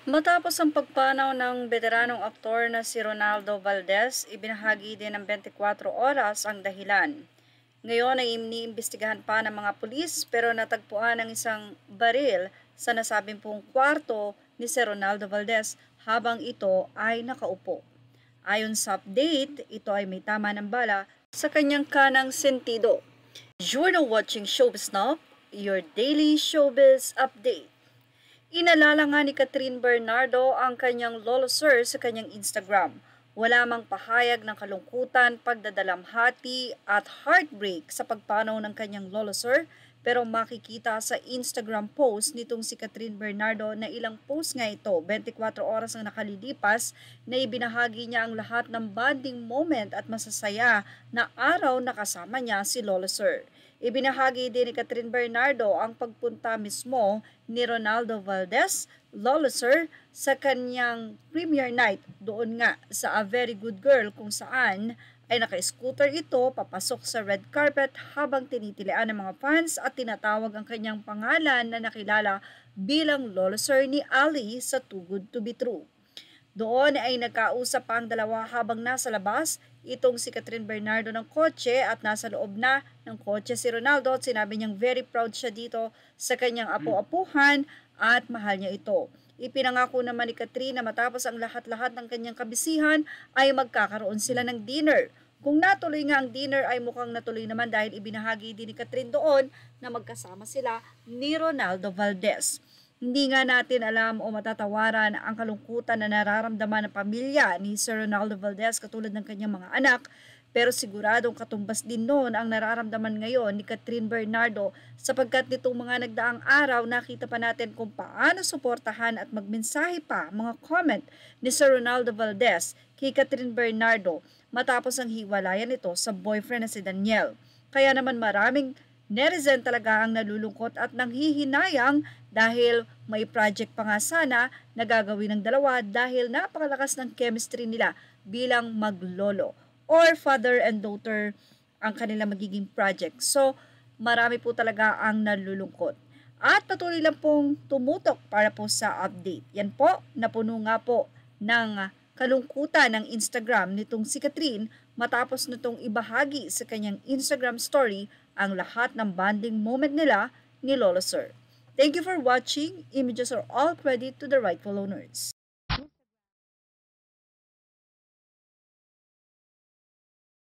Matapos ang pagpanaw ng veteranong aktor na si Ronaldo Valdez, ibinahagi din ng 24 oras ang dahilan. Ngayon ay iniimbestigahan pa ng mga pulis pero natagpuan ang isang baril sa nasabing pong kwarto ni si Ronaldo Valdez habang ito ay nakaupo. Ayon sa update, ito ay may tama ng bala sa kanyang kanang sentido. You're now watching Showbiz Now, your daily showbiz update. Inalala nga ni Catherine Bernardo ang kanyang lolo sir sa kanyang Instagram. Wala mang pahayag ng kalungkutan, pagdadalamhati at heartbreak sa pagpanaw ng kanyang lolo sir, pero makikita sa Instagram post nitong si Catherine Bernardo na ilang post nga ito, 24 oras ang nakalilipas, na ibinahagi niya ang lahat ng bonding moment at masasaya na araw na kasama niya si lolo sir. Ibinahagi din ni Catherine Bernardo ang pagpunta mismo ni Ronaldo Valdez, lolo sir, sa kanyang premiere night doon nga sa A Very Good Girl kung saan ay naka-scooter ito papasok sa red carpet habang tinitilian ng mga fans at tinatawag ang kanyang pangalan na nakilala bilang lolo sir ni Ali sa Too Good To Be True. Doon ay nagkausap pa ang dalawa habang nasa labas itong si Catherine Bernardo ng kotse at nasa loob na ng kotse si Ronaldo at sinabi niyang very proud siya dito sa kanyang apo-apuhan at mahal niya ito. Ipinangako naman ni Catherine na matapos ang lahat-lahat ng kanyang kabisihan ay magkakaroon sila ng dinner. Kung natuloy nga ang dinner ay mukhang natuloy naman dahil ibinahagi din ni Catherine doon na magkasama sila ni Ronaldo Valdez. Hindi nga natin alam o matatawaran ang kalungkutan na nararamdaman ng pamilya ni Sir Ronaldo Valdez katulad ng kanyang mga anak, pero siguradong katumbas din noon ang nararamdaman ngayon ni Catherine Bernardo sapagkat nitong mga nagdaang araw nakita pa natin kung paano suportahan at magmensahe pa mga comment ni Sir Ronaldo Valdez kay Catherine Bernardo matapos ang hiwalayan nito sa boyfriend na si Daniel. Kaya naman maraming netizen talaga ang nalulungkot at nanghihinayang dahil may project pa nga sana na gagawin ng dalawa dahil napakalakas ng chemistry nila bilang maglolo or father and daughter ang kanila magiging project. So, marami po talaga ang nalulungkot. At patuloy lang pong tumutok para po sa update. Yan po, napuno nga po ng kalungkutan ng Instagram nitong si Catherine matapos nitong ibahagi sa kanyang Instagram story ang lahat ng bonding moment nila ni Lolo Sir. Thank you for watching. Images are all credit to the rightful owners.